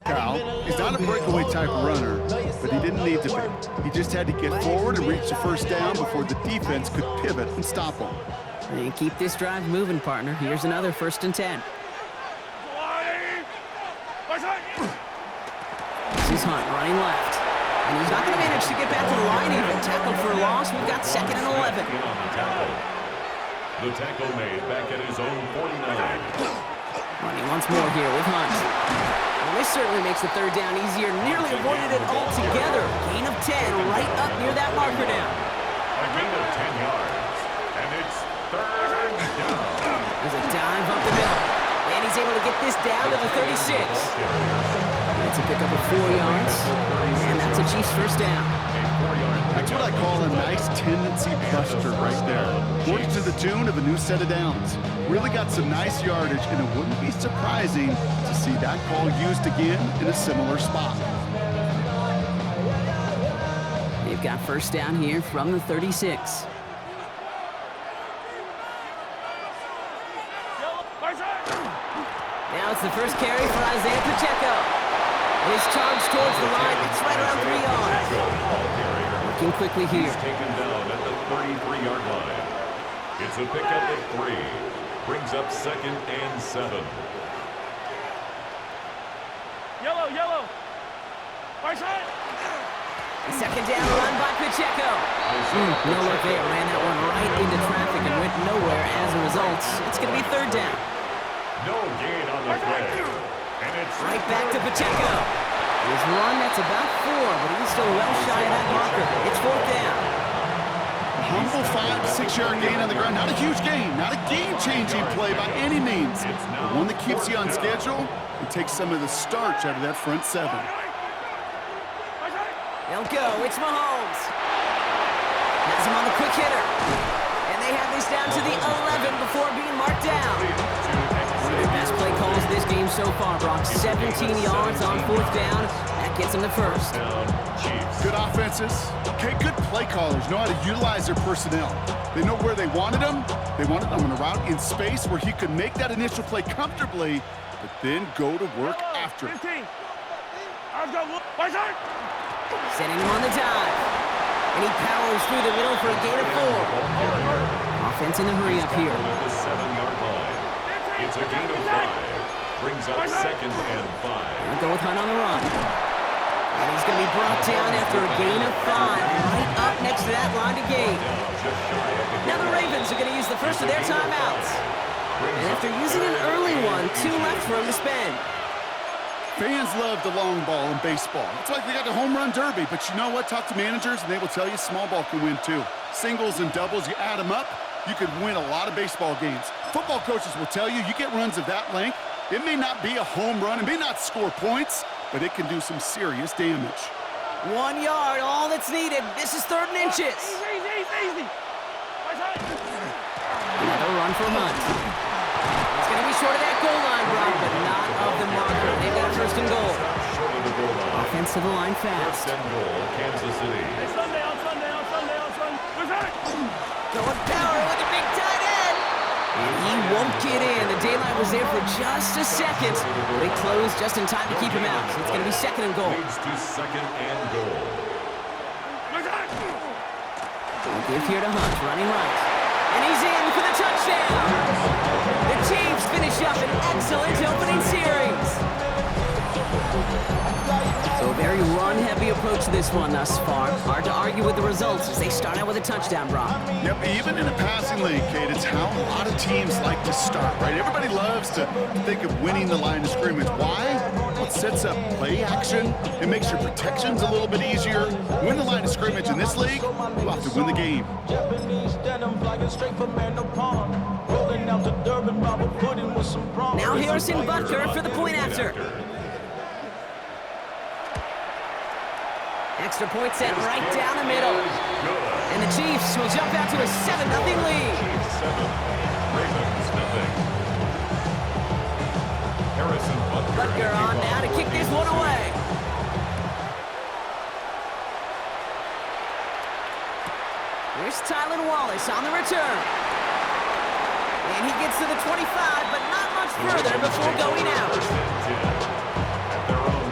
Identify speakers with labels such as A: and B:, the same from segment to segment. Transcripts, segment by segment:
A: Cal, he's not a breakaway type runner, but he didn't need to be. He just had to get forward and reach the first down before the defense could pivot and stop him.
B: And keep this drive moving, partner. Here's another 1st and 10. This is Hunt running left. And he's not going to manage to get back to the line even. Tackled for a loss. We've got 2nd and 11.
C: The tackle made back at his own 49.
B: Running once more here with Hunt. Well, this certainly makes the 3rd down easier. Nearly avoided it altogether. Gain of 10 right up near that marker now.
C: A gain of 10 yards. And it's 3rd down.
B: There's a dive up the middle. And he's able to get this down to the 36. It's a pickup of 4 yards. And that's a Chiefs 1st down.
A: That's what I call a nice tendency buster right there. Works to the tune of a new set of downs. Really got some nice yardage, and it wouldn't be surprising to see that call used again in a similar spot.
B: They've got 1st down here from the 36. Now it's the first carry for Isaiah Pacheco. His charge towards the line, it's right around 3 yards. Working quickly here.
C: He's taken down at the 33-yard line. It's a pickup of 3. Brings up 2nd and 7.
D: Yellow. Right side.
B: The 2nd down run by Pacheco. No look there. Ran that one right into traffic and went nowhere as a result. It's going to be 3rd down.
C: No gain on the play. And it's
B: right back to Pacheco. His run, that's about 4, but he's still well shy of that marker. It's 4th down.
A: A humble 5 to 6 yard gain on the ground. Not a huge gain, not a game-changing play by any means, but one that keeps you on schedule and takes some of the starch out of that front 7.
B: They'll go. It's Mahomes. Has him on the quick hitter. And they have this down to the 11 before being marked down. One of their best play calls this game so far, Brock. 17 yards on 4th down. That gets them the 1st.
A: Good offenses. Okay, good play callers know how to utilize their personnel. They know where they wanted them. They wanted them on a route in space where he could make that initial play comfortably, but then go to work after.
B: Setting him on the dive. And he powers through the middle for a gain of 4. Offense in the hurry up here.
C: The 7-yard line. It's a gain of 5. Brings up 2nd and 5.
B: They'll go with Hunt on the run. And he's going to be brought down after a gain of 5. Right up next to that line to gain. Now the Ravens are going to use the first of their timeouts. And after using an early one, 2 left for him to spend.
A: Fans love the long ball in baseball. It's like they got the home run derby, but you know what? Talk to managers and they will tell you small ball can win too. Singles and doubles, you add them up, you could win a lot of baseball games. Football coaches will tell you, you get runs of that length, it may not be a home run, it may not score points, but it can do some serious damage.
B: 1 yard, all that's needed. This is 3rd and inches.
D: Easy.
B: Another run for Hunt. It's going to be short of that goal line, Brock, but not of the marker. They've got a 1st and goal. Offense to the line fast.
C: 1st and goal, Kansas City.
D: Sunday. Where's that?
B: Going power with a big tight end. And he won't get in. The daylight was there for just a second, but he closed just in time to keep him out. So it's going to be 2nd and goal.
C: Leads to 2nd and goal.
B: Give here to Hunt, running right. And he's in for the touchdown. The Chiefs finish up an excellent opening series. So a very run-heavy approach to this one thus far. Hard to argue with the results as they start out with a touchdown, Brock.
A: Yep, even in a passing league, Kate, it's how a lot of teams like to start, right? Everybody loves to think of winning the line of scrimmage. Why? Well, it sets up play action. It makes your protections a little bit easier. Win the line of scrimmage in this league, you have to win the game.
B: Now Harrison Butker for the point after. Extra point set right down the middle. And the Chiefs will jump out to a 7-0 lead.
C: Chiefs 7, Ravens nothing. Harrison
B: Butker on now to kick this one away. Here's Tylan Wallace on the return. And he gets to the 25, but not much further before going out.
C: At their own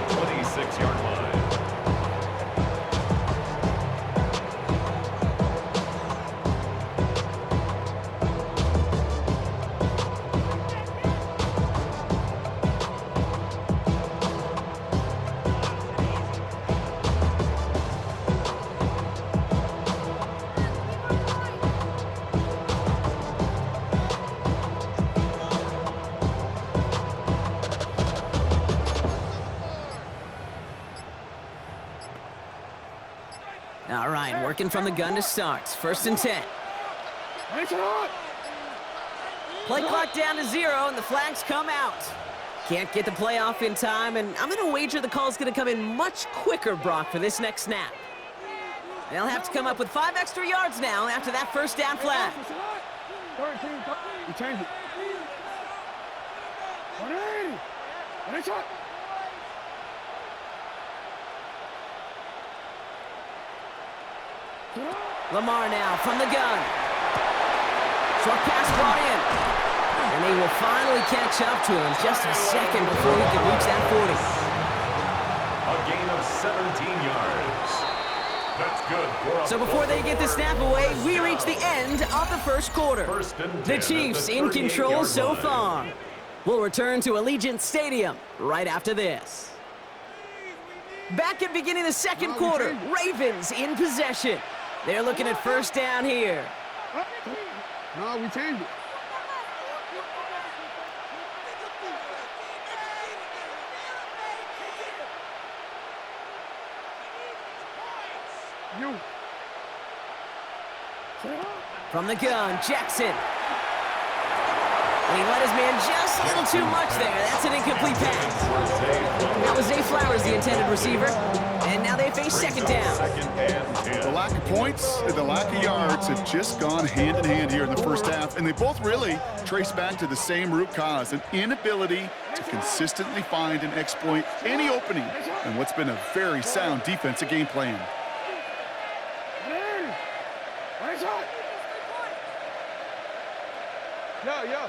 B: All right, working from the gun to start. 1st and 10. Play clock down to 0, and the flags come out. Can't get the play off in time, and I'm going to wager the call's going to come in much quicker, Brock, for this next snap. They'll have to come up with 5 extra yards now after that 1st down flag.
D: You change it.
B: Lamar now from the gun. Short pass brought in. And they will finally catch up to him just a second before he can reach that 40.
C: A gain of 17 yards. That's good for a
B: So before they get the snap away, we reach the end of the 1st quarter. The Chiefs in control so far. We'll return to Allegiant Stadium right after this. Back at beginning of the 2nd quarter, Ravens in possession. They're looking at 1st down here.
D: No, we changed it. You.
B: From the gun, Jackson. And he let his man just a little too much there. That's an incomplete pass. That was Zay Flowers, the intended receiver. And now they face 2nd down.
A: The lack of points and the lack of yards have just gone hand in hand here in the 1st half, and they both really trace back to the same root cause, an inability to consistently find and exploit any opening in what's been a very sound defensive game plan.
D: Yeah.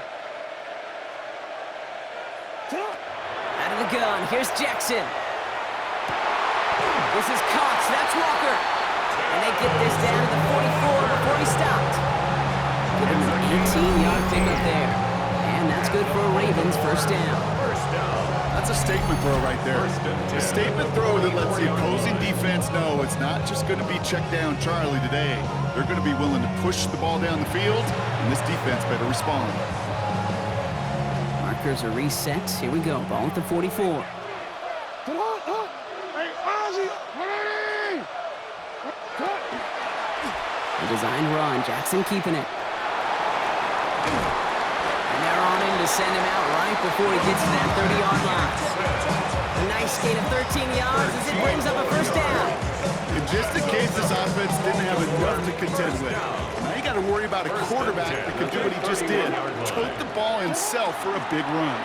B: Out of the gun, here's Jackson. This is Cox, that's Walker. And they get this down to the 44 before he stopped. Give him an 18-yard pickup there. And that's good for a Ravens 1st down.
A: That's a statement throw right there. A statement throw that lets the opposing defense know it's not just going to be check down Charlie today. They're going to be willing to push the ball down the field, and this defense better respond.
B: Markers are reset. Here we go. Ball at the 44. The designed run. Jackson keeping it. And they're on him to send him out right before he gets to that 30-yard line. A nice gain of 13 yards as it brings up a 1st down.
A: And just in case this offense didn't have enough to contend with, now you got to worry about a quarterback that can do what he just did. Tote the ball himself for a big run.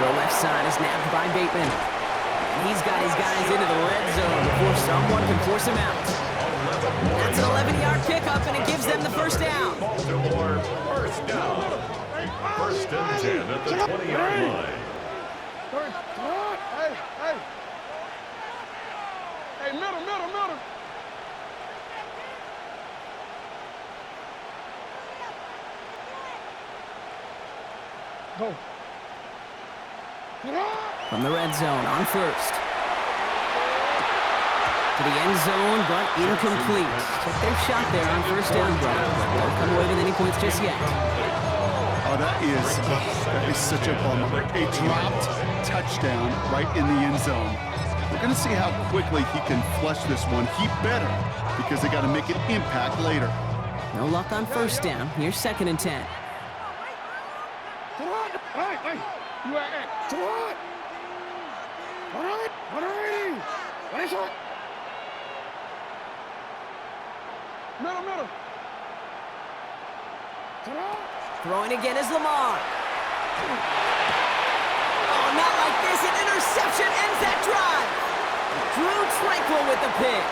B: The left side is nabbed by Bateman. And he's got his guys into the red zone before someone can force him out. That's an 11-yard pickup, and it gives them the 1st down.
C: Baltimore 1st down. 1st and 10 at the 20-yard line.
D: Hey, middle. Go.
B: From the red zone on 1st. To the end zone, but incomplete. Took their shot there on 1st down, Brock. Don't come away with any points just yet.
A: Oh, that is such a bummer. A dropped touchdown right in the end zone. We're going to see how quickly he can flush this one. He better, because they got to make an impact later.
B: No luck on 1st down. Here's 2nd and 10.
D: Middle.
B: Throwing again is Lamar. Oh, not like this. An interception ends that drive. Drew Tranquil with the pick.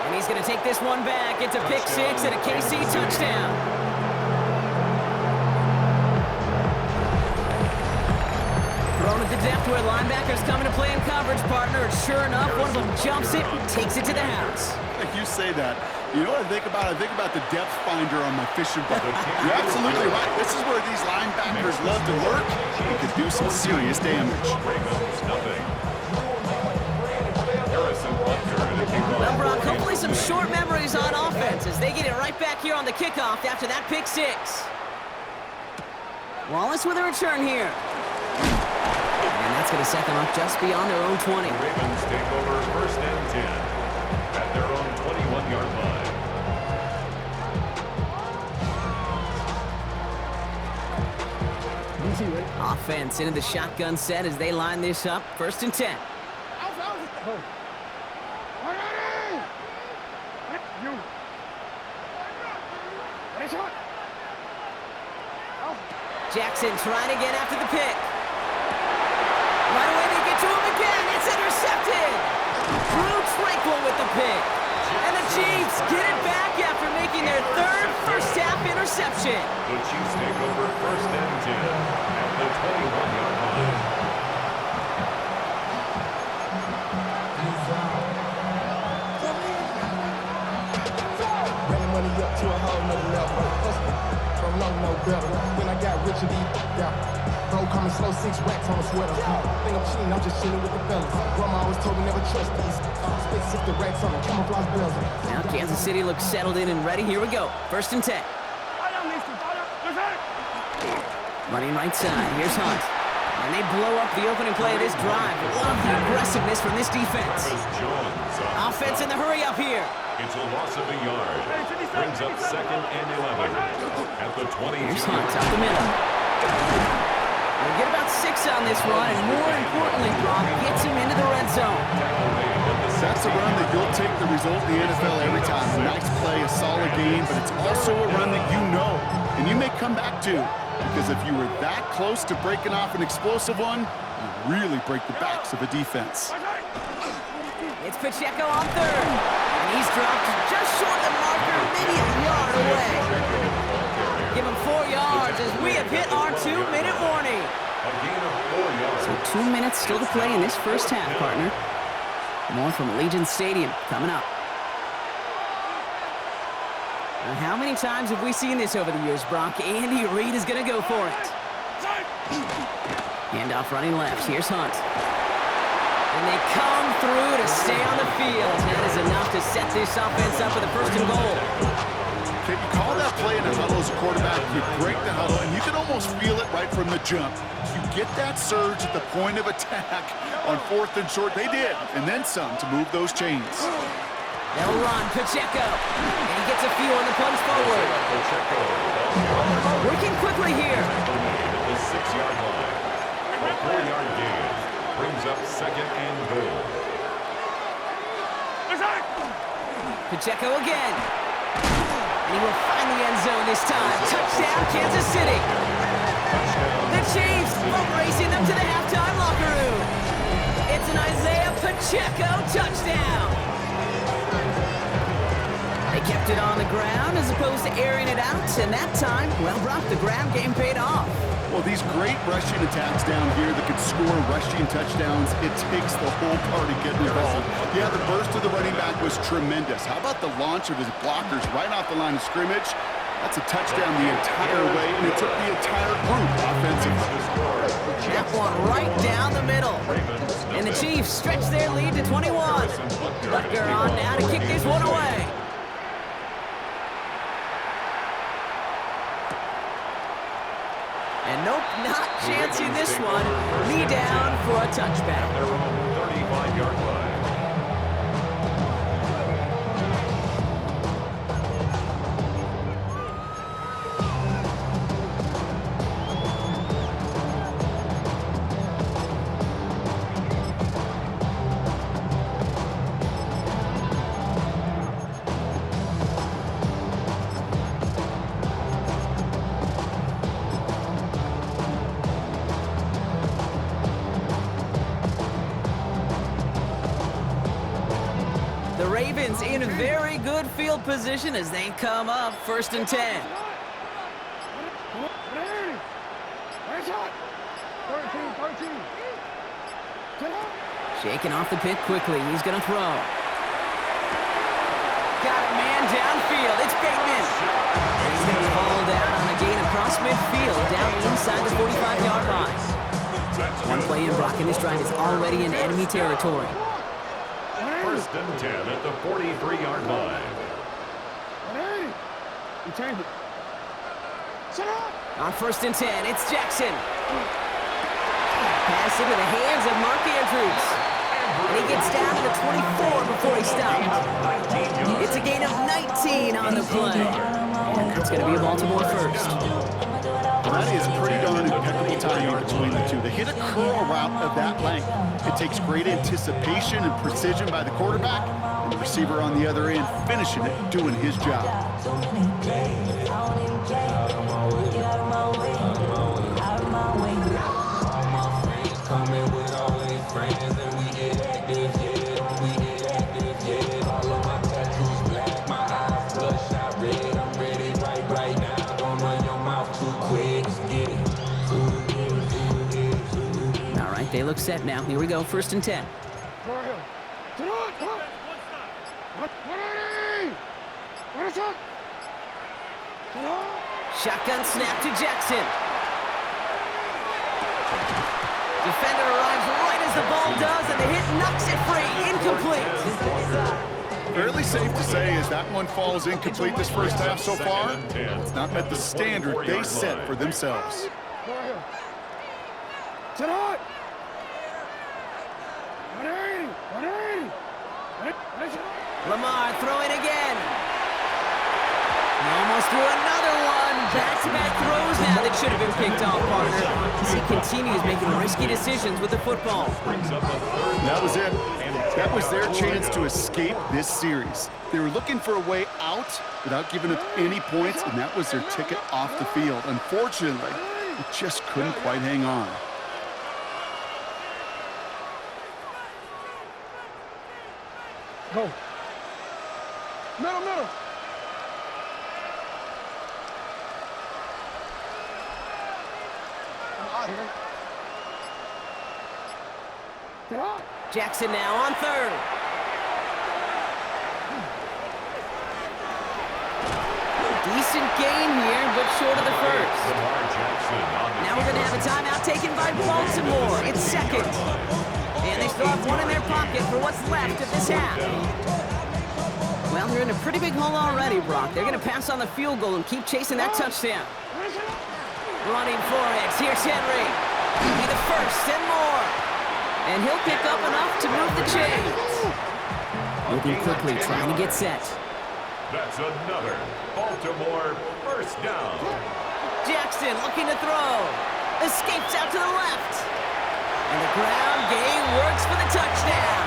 B: And he's going to take this one back. It's a pick 6 and a KC touchdown. Thrown at the depth where linebackers coming to play in coverage, partner. And sure enough, one of them jumps it and takes it to the house.
A: You say that. You know what I think about? I think about the depth finder on my fishing boat. You're absolutely right. This is where these linebackers love to lurk. They could do some serious damage.
B: Well, Brock, hopefully some short memories on offense as they get it right back here on the kickoff after that pick 6. Wallace with a return here. And that's going to set them up just beyond their own 20.
C: The Ravens take over first and 10 at their own 21-yard line.
B: Offense into the shotgun set as they line this up. First and 10. Jackson trying to get after the pick. Right away they get to him again. It's intercepted. Drew Tranquil with the pick. And the Chiefs get it back after making their third first-half interception.
C: The Chiefs take over first and 10 at the 21-yard line.
E: Running money up to a whole nother level. From low, no better. When I got rich, bro, coming slow, 6 racks on a sweater. Think I'm cheating, I'm just chilling with the fellas. Grandma always told me never trust these. Space 60 racks on a camouflage bells.
B: Now Kansas City looks settled in and ready. Here we go. First and 10. Running right side. Here's Hunt. And they blow up the opening play of this drive. Love the aggressiveness from this defense. Offense in the hurry up here.
C: It's a loss of a yard. Brings up second and 11 at the 20.
B: Here's Hunt up the middle. We'll get about 6 on this run, and more importantly, Brock gets him into the red zone.
A: That's a run that you'll take the result in the NFL every time. A nice play, a solid game, but it's also a run that you know, and you may come back to. Because if you were that close to breaking off an explosive one, you really break the backs of a defense.
B: It's Pacheco on third. And he's dropped just short of the marker, maybe a yard away. Give him 4 yards as we have hit our 2-minute warning.
C: A gain of 4 yards.
B: So 2 minutes still to play in this first half, partner. More from Allegiant Stadium coming up. Now, how many times have we seen this over the years, Brock? Andy Reid is going to go for it. Handoff running left. Here's Hunt. And they come through to stay on the field. That is enough to set this offense up with a first and goal.
A: Can you call that play in a huddle as a quarterback? You break the huddle, and you can almost feel it right from the jump. You get that surge at the point of attack on 4th and short. They did, and then some to move those chains.
B: They'll run, Pacheco. And he gets a few on the punch forward. Working quickly here.
C: The 6-yard line. A 4-yard gain brings up second and goal.
B: Pacheco again. And he will find the end zone this time. Touchdown, Kansas City. The Chiefs are racing them to the halftime locker room. It's an Isaiah Pacheco touchdown. They kept it on the ground as opposed to airing it out, and that time, well, Brock, the ground game paid off.
A: Well, these great rushing attacks down here that can score rushing touchdowns, it takes the whole party getting involved. Yeah, the burst of the running back was tremendous. How about the launch of his blockers right off the line of scrimmage? That's a touchdown the entire way, and it took the entire group offensively.
B: That one right down the middle. And the Chiefs stretch their lead to 21. Butker on now to kick this one away. And nope, not chancing this one. Knee down for a touchback.
C: Their own 35-yard line.
B: The Ravens in very good field position as they come up first and 10. Shaking off the pit quickly. He's going to throw. Got a man downfield. It's Bateman. And he's going to fall down on a gain across midfield, down inside the 45-yard line. One play in, Brock, and this drive is already in enemy territory.
C: First and 10 at the 43-yard line.
B: On first and 10, it's Jackson. Pass into the hands of Mark Andrews. And he gets down to the 24 before he stopped. It's a gain of 19 on the play. And it's going to be a Baltimore first.
A: That is pretty darn impeccable timing between the two. They hit a curl route of that length. It takes great anticipation and precision by the quarterback, and the receiver on the other end finishing it, doing his job.
B: They look set now. Here we go, 1st and 10. Shotgun snap to Jackson. Defender arrives right as the ball does, and the hit knocks it free. Incomplete.
A: Fairly safe to say as that one falls incomplete this first half so far. It's not met the standard they set for themselves.
B: Lamar throwing again. He almost threw another one. Back-to-back throws now that should have been picked off, partner. As he continues making risky decisions with the football.
A: That was it. That was their chance to escape this series. They were looking for a way out without giving up any points, and that was their ticket off the field. Unfortunately, it just couldn't quite hang on.
D: Go. Middle.
B: Jackson now on 3rd. Decent gain here, but short of the first. Now we're going to have a timeout taken by Baltimore. It's 2nd. And they still have one in their pocket for what's left of this half. Well, they're in a pretty big hole already, Brock. They're going to pass on the field goal and keep chasing that touchdown. Running for it. Here's Henry. He'll be the first and more. And he'll pick up enough to move the chains. Moving quickly, trying to get set.
C: That's another Baltimore first down.
B: Jackson looking to throw. Escapes out to the left. And the ground game works for the touchdown.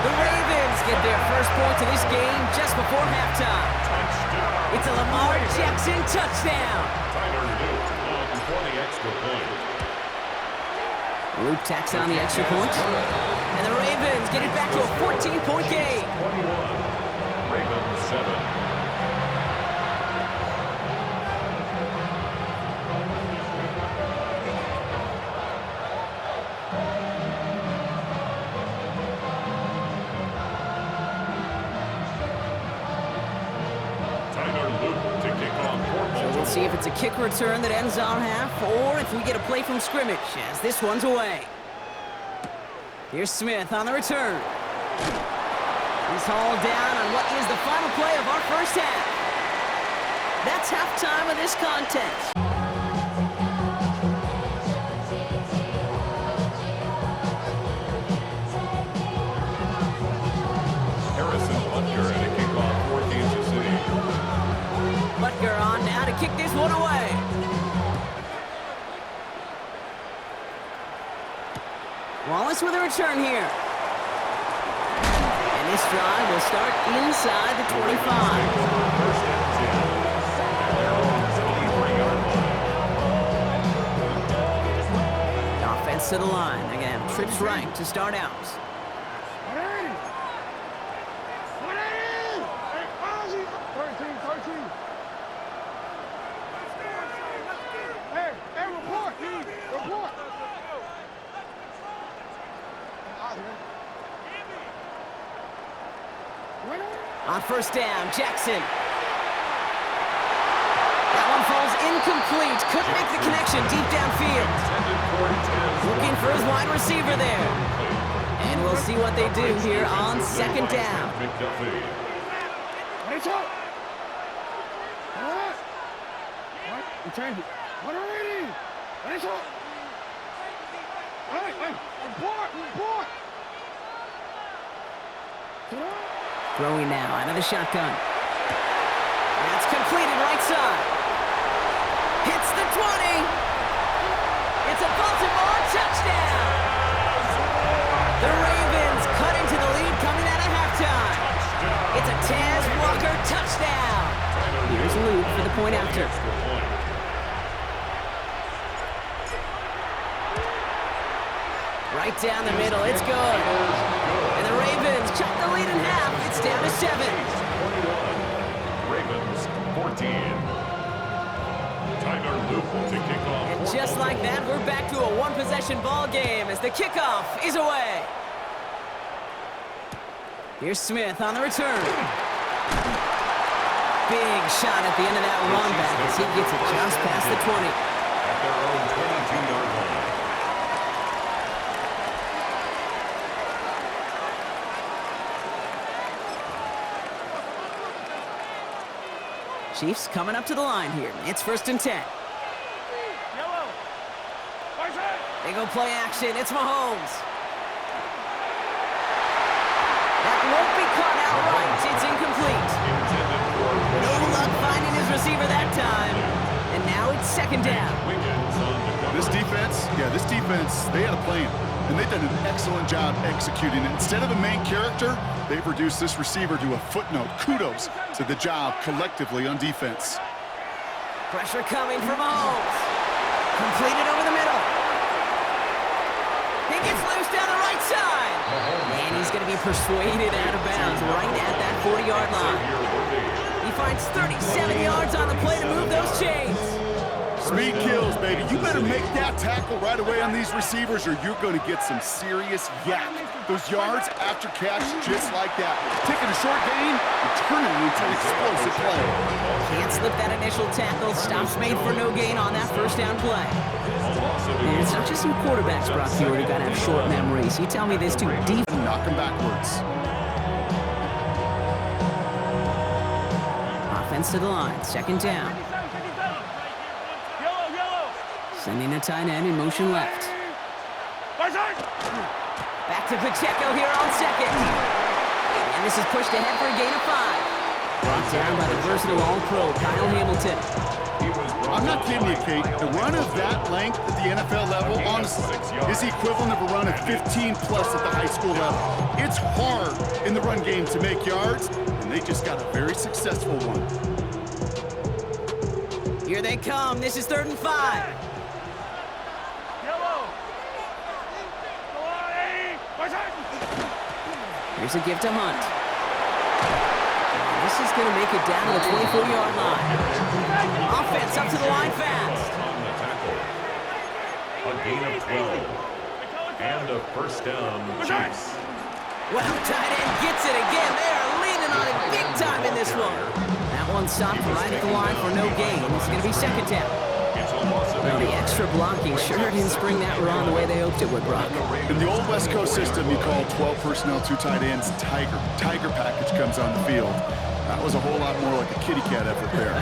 B: The Ravens get their first point of this game just before halftime.
C: Touchdown.
B: It's a Lamar Jackson touchdown.
C: Tyler Luke for the extra point.
B: Luke tacks on the extra point. And the Ravens get it back to a 14-point game.
C: 21. Ravens 7.
B: See if it's a kick return that ends our half, or if we get a play from scrimmage, as this one's away. Here's Smith on the return. He's hauled down on what is the final play of our first half. That's halftime of this contest. Butker on now to kick this one away. Wallace with a return here. And this drive will start inside the 25. Offense to the line. They're going to have trips right to start out. On first down, Jackson. That one falls incomplete. Couldn't make the connection deep downfield. Looking for his wide receiver there. And we'll see what they do here on 2nd down. Throwing now out of the shotgun. That's completed right side. Hits the 20. It's a Baltimore touchdown. The Ravens cut into the lead coming out of halftime. It's a Taz Walker touchdown. Here's Luke for the point after. Right down the middle, it's good. And the Ravens cut the lead in half. It's down to 7.
C: 21. Ravens 14. Tyler Luke to kick off.
B: And just like that, we're back to a one-possession ball game as the kickoff is away. Here's Smith on the return. Big shot at the end of that run back as he gets it just past the 20.
C: At their own 22-yard line.
B: Chiefs coming up to the line here. It's 1st and 10. They go play action. It's Mahomes. That won't be caught outright. It's incomplete. No luck finding his receiver that time. And now it's 2nd down.
A: This defense, they had a plan. And they've done an excellent job executing it. Instead of a main character, they've reduced this receiver to a footnote. Kudos to the job collectively on defense.
B: Pressure coming from Mahomes. Completed over the middle. He gets loose down the right side. And he's going to be persuaded out of bounds right at that 40-yard line. He finds 37 yards on the play to move those chains.
A: Speed kills, baby. You better make that tackle right away on these receivers or you're going to get some serious yak. Those yards after catch just like that. Taking a short gain and turning it into an explosive play.
B: Can't slip that initial tackle. Stops made for no gain on that 1st down play. And it's not just some quarterbacks, Brock Stewart, who got to have short memories. You tell me this too deep.
A: Knock him backwards.
B: Offense to the line. 2nd down. Sending a tight end in motion left. Back to Pacheco here on 2nd. And this is pushed ahead for a gain of 5. Brought down by the versatile All-Pro, Kyle Hamilton.
A: I'm not kidding you, Kate. The run of that length at the NFL level, honestly, is the equivalent of a run of 15-plus at the high school level. It's hard in the run game to make yards, and they just got a very successful one.
B: Here they come. This is 3rd and 5. Here's a gift to Hunt. This is going to make it down to the 24-yard line. Offense up to the line fast.
C: A gain of 12. And a 1st down, Chiefs.
B: Well, tight end gets it again. They are leaning on it big time in this one. That one stopped right at the line for no gain. It's going to be 2nd down. Well, the extra blocking sure didn't spring that run the way they hoped it would, Brock.
A: In the old West Coast system, you call 12 personnel, 2 tight ends, Tiger. Tiger package comes on the field. That was a whole lot more like a kitty cat effort there.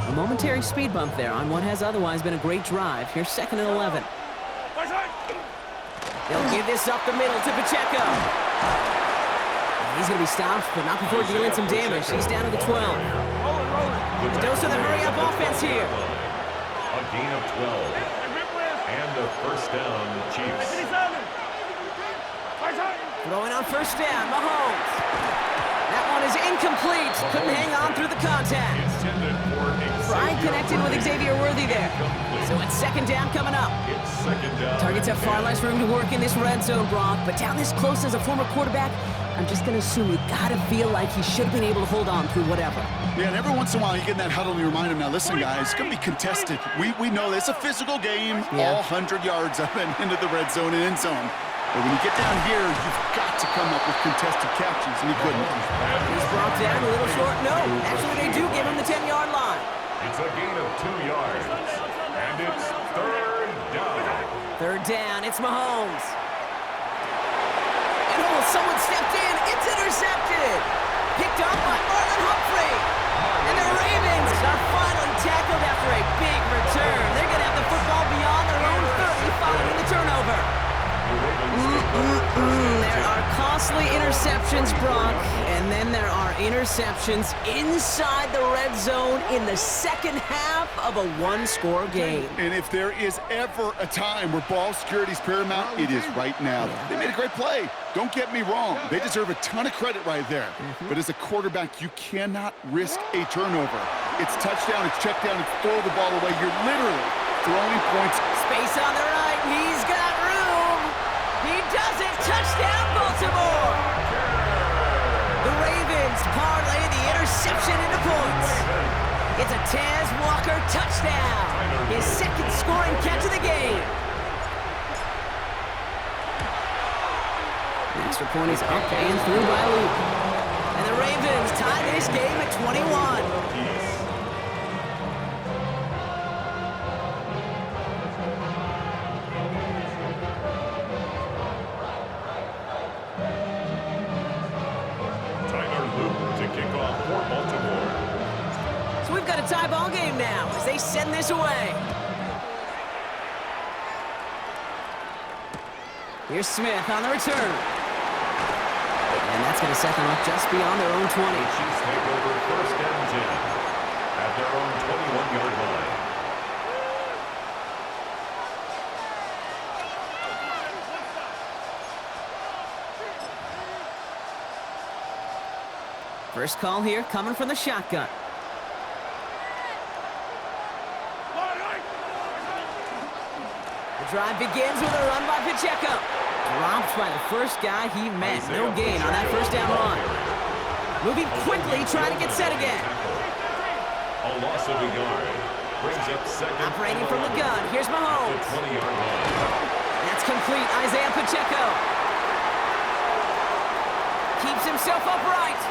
B: A momentary speed bump there on what has otherwise been a great drive. Here's 2nd and 11. They'll give this up the middle to Pacheco. He's going to be stopped, but not before dealing some damage. He's down to the 12. Dose of the hurry-up offense here.
C: A gain of 12. And a 1st down, Chiefs.
B: Throwing on 1st down, Mahomes. That one is incomplete. Couldn't hang on through the contact. Pride connected with Xavier Worthy there. So it's 2nd down coming up. Targets have far less room to work in this red zone, Brock, but down this close as a former quarterback, I'm just going to assume you got to feel like he should have been able to hold on through whatever.
A: Yeah, and every once in a while you get in that huddle and you remind him, now listen, guys, it's going to be contested. We know it's a physical game, all 100 yards up and into the red zone and end zone. But when you get down here, you've got to come up with contested catches, and he couldn't.
B: He's brought down a little short. No, actually they do give him the 10-yard line.
C: It's a gain of 2 yards. And it's 3rd down.
B: 3rd down, it's Mahomes. And someone stepped in. It's intercepted. Picked up by Marlon Humphrey. are finally tackled after a big return. They're going to have the football beyond their own 30 following the turnover. There are costly interceptions, Brock, and then there are interceptions inside the red zone in the second half of a one-score game.
A: And if there is ever a time where ball security is paramount, it is right now. They made a great play. Don't get me wrong. They deserve a ton of credit right there. But as a quarterback, you cannot risk a turnover. It's touchdown, it's check down, it's throw the ball away. You're literally throwing points.
B: Space on the right. He's got room. He does it. Touchdown, Baltimore. The Ravens parlay the interception into points. It's a Taz Walker touchdown. His second scoring catch of the game. The extra point is up and through by Luke. And the Ravens tie this game at 21. We've got a tie ball game now as they send this away. Here's Smith on the return. And that's going to set them up just beyond their own 20.
C: Chiefs take over first and 10 at their own 21-yard line.
B: First call here coming from the shotgun. The drive begins with a run by Pacheco. Dropped by the first guy he met. No gain on that first down run. Moving quickly, trying to get set again.
C: A loss of a yard. Brings up second.
B: Operating from the gun. Here's Mahomes.
C: 20-yard line.
B: That's complete. Isaiah Pacheco. Keeps himself upright.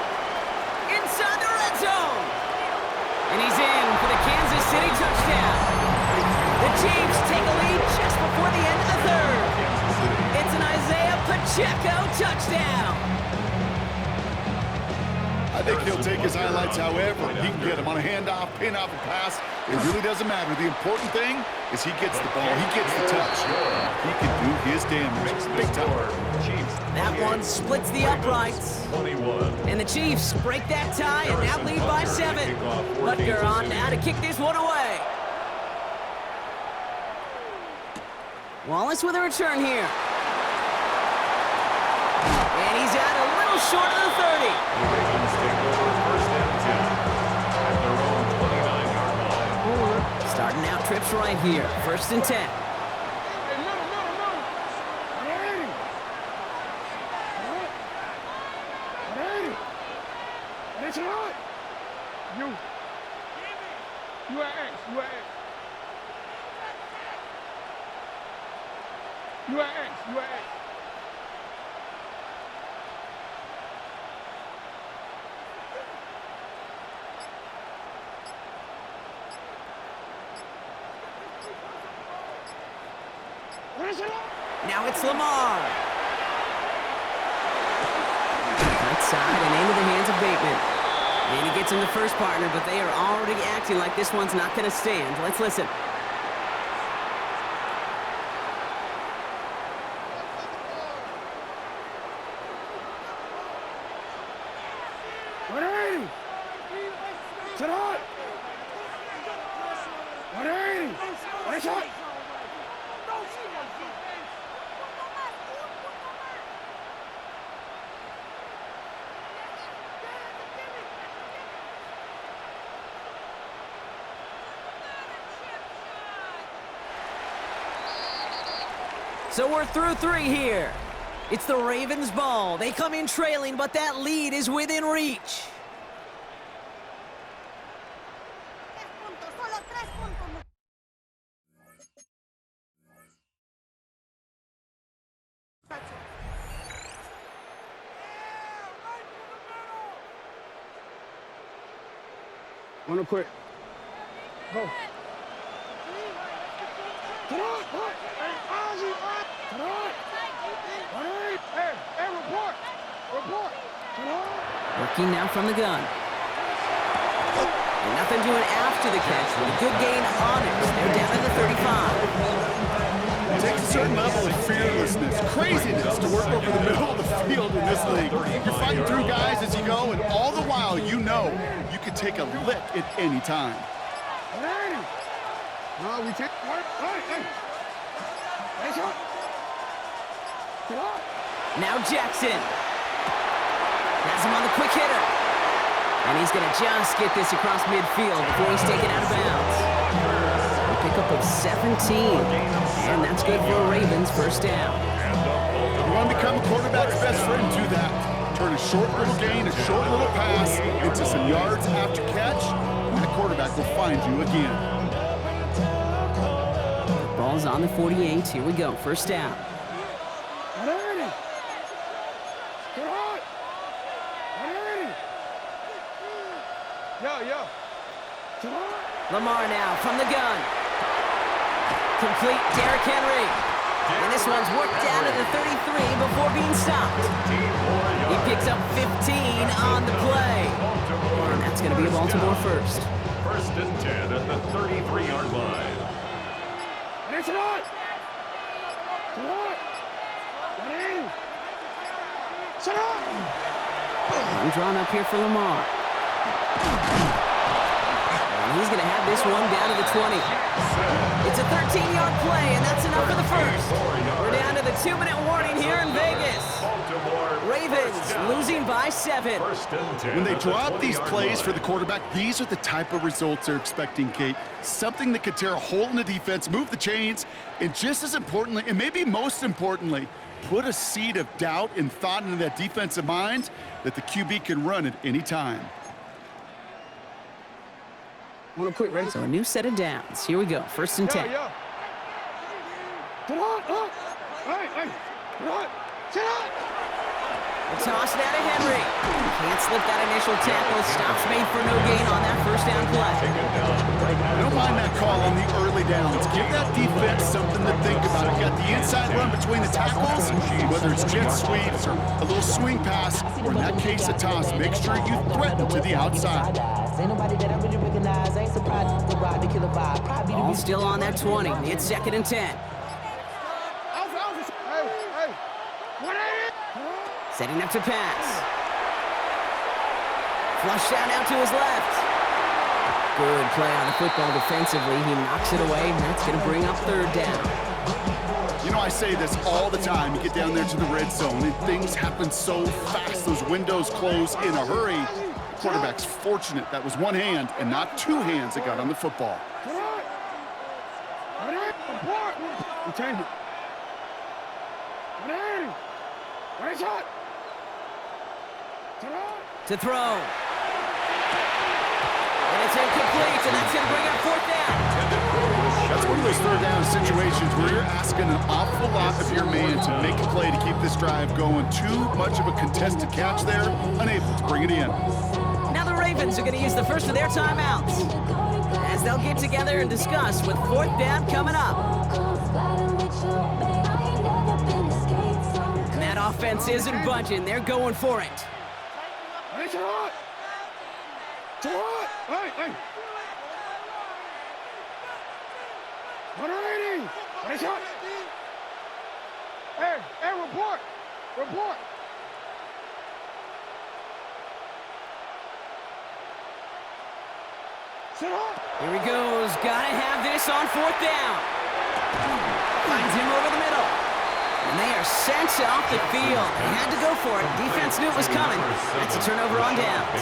B: Inside the red zone. And he's in for the Kansas City touchdown. The Chiefs take a lead just before the end of the third. It's an Isaiah Pacheco touchdown.
A: I think he'll take his highlights however he can get them on a handoff, pin off, and pass. It really doesn't matter. The important thing is he gets the ball. He gets the touch. He can do his damage. Big time.
B: That one splits the uprights.
C: 21.
B: And the Chiefs break that tie and now lead by 7. Butker on now to kick this one away. Wallace with a return here. And he's out a little short of the 30.
C: The Ravens take over first and 10 at their own 29-yard line.
B: Starting out trips right here. First and 10. Now it's Lamar. Right side and into the hands of Bateman. And he gets him the first partner, but they are already acting like this one's not going to stand. Let's listen. So we're through 3 here. It's the Ravens' ball. They come in trailing, but that lead is within reach.
D: One quick. Go.
B: Working now from the gun. And nothing doing after the catch. With a good gain on it. They're down at the 35.
A: It takes a certain level of fearlessness, craziness to work over the middle of the field in this league. You're fighting through guys as you go, and all the while you know you can take a lick at any time.
D: No, we take. Hey.
B: Now Jackson. Has him on the quick hitter. And he's going to just get this across midfield before he's taken out of bounds. A pickup of 17. And that's good for a Ravens first down.
A: You want to become a quarterback's best friend, do that. Turn a short little gain, a short little pass into some yards after catch, and the quarterback will find you again.
B: Ball's on the 48. Here we go. First down. Lamar now from the gun. Complete Derrick Henry. And this one's worked down to the 33 before being stopped. He picks up 15 on the play. And that's going to be a Baltimore first.
C: First and 10 at the 33-yard line.
B: I'm drawn up here for Lamar. And he's going to have this one down to the 20. It's a 13-yard play, and that's enough for the first. We're down to the 2-minute warning here in Vegas. Ravens losing by 7.
A: When they draw up these plays for the quarterback, these are the type of results they're expecting, Kate. Something that could tear a hole in the defense, move the chains, and just as importantly, and maybe most importantly, put a seed of doubt and thought into that defensive mind that the QB can run at any time.
B: So a new set of downs. Here we go. First and 10. The toss now to Henry. Can't slip that initial tackle. Stops made for no gain on that first down play.
A: I don't mind that call on the early downs. Give that defense something to think about. You got the inside run between the tackles, whether it's jet sweeps or a little swing pass, or in that case a toss. Make sure you threaten to the outside.
B: All still on that 20. It's second and 10. Setting up to pass. Flush down out to his left. Good play on the football defensively. He knocks it away, and that's going to bring up third down.
A: You know, I say this all the time. You get down there to the red zone, and things happen so fast. Those windows close in a hurry. The quarterback's fortunate that was one hand and not two hands that got on the football.
B: To throw. And it's incomplete, and that's going to bring up fourth down.
A: That's one of those third down situations where you're asking an awful lot of your man to make a play to keep this drive going. Too much of a contested catch there, unable to bring it in.
B: Now the Ravens are going to use the first of their timeouts as they'll get together and discuss with fourth down coming up. And that offense isn't budging. They're going for it.
D: Report.
B: Here he goes. Gotta have this on fourth down. Finds him over the middle. And they are sent off the field. They had to go for it. Defense knew it was coming. That's a turnover on downs.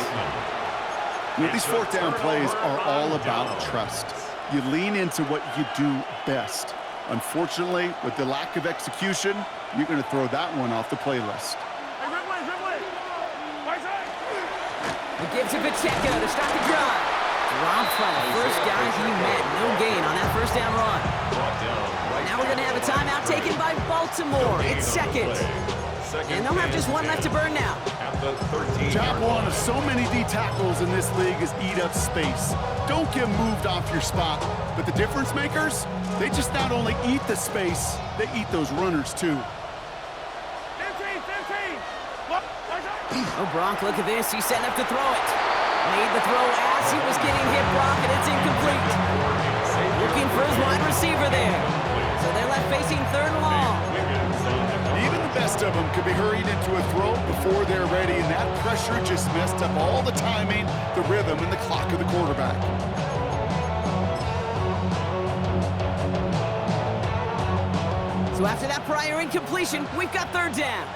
A: You know, these fourth down plays are all about trust. You lean into what you do best. Unfortunately, with the lack of execution, you're going to throw that one off the playlist.
B: He gives it Pacheco to start the drive. Dropped by the first guy he met. No gain on that first down run. Now we're going to have a timeout taken by Baltimore. It's second. And they'll have just one left to burn now.
A: Job one of so many D tackles in this league is eat up space. Don't get moved off your spot. But the difference makers, they just not only eat the space, they eat those runners too.
B: Oh, Bronk, look at this. He's setting up to throw it. Made the throw as he was getting hit, Brock, and it's incomplete. Looking for his wide receiver there. So they're left facing 3rd and long.
A: Even the best of them could be hurried into a throw before they're ready, and that pressure just messed up all the timing, the rhythm, and the clock of the quarterback.
B: So after that prior incompletion, we've got 3rd down.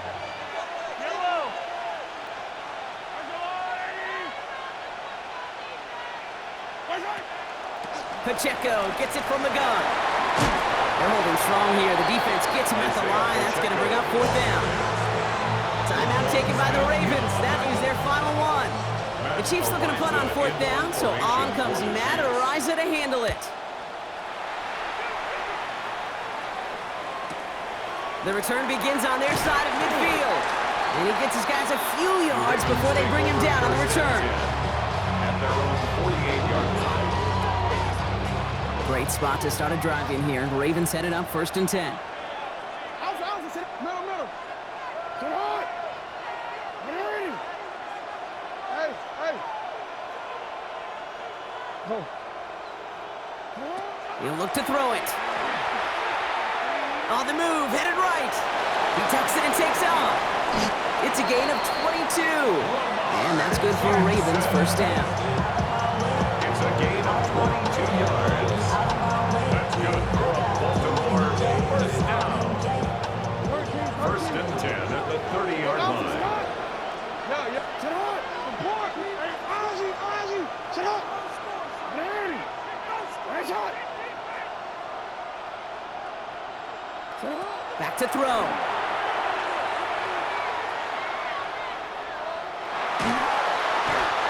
B: Pacheco gets it from the gun. They're holding strong here. The defense gets him at the line. That's going to bring up 4th down. Timeout taken by the Ravens. That is their final one. The Chiefs looking to punt on 4th down, so on comes Matt Araiza to handle it. The return begins on their side of midfield. And he gets his guys a few yards before they bring him down on the return.
C: At their own 48-yard line.
B: Great spot to start a drive in here. Ravens headed up 1st and 10.
D: Alpha, sit middle. Sit hard. Ready. Hey. Go.
B: He'll look to throw it. On the move, headed right. He tucks it and takes off. It's a gain of 22. And that's good for Ravens' 1st down.
C: It's a gain of 22 yards. That's good for a Baltimore 1st down. 1st and 10 at the 30-yard line.
D: Yeah. Sit hard. Report. Hey, Ozzy. Sit up. Ready. Right shot.
B: Back to throw.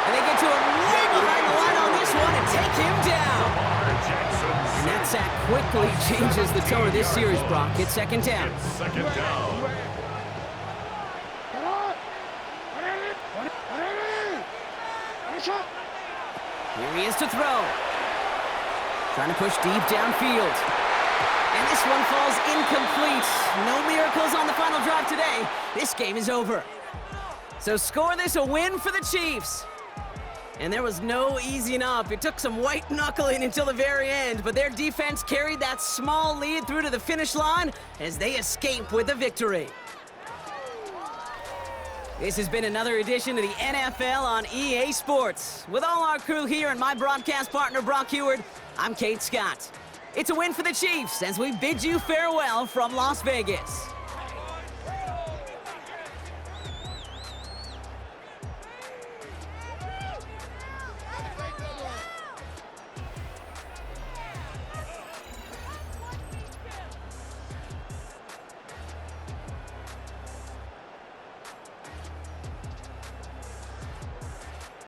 B: And they get to him right behind the line on this one and take him down. And that sack quickly changes the tone of this series, Brock. It's 2nd down.
C: It's 2nd down.
B: Here he is to throw. Trying to push deep downfield. And this one falls incomplete. No miracles on the final drive today. This game is over. So score this a win for the Chiefs. And there was no easing up. It took some white knuckling until the very end, but their defense carried that small lead through to the finish line as they escape with a victory. This has been another edition of the NFL on EA Sports. With all our crew here and my broadcast partner, Brock Heward, I'm Kate Scott. It's a win for the Chiefs as we bid you farewell from Las Vegas.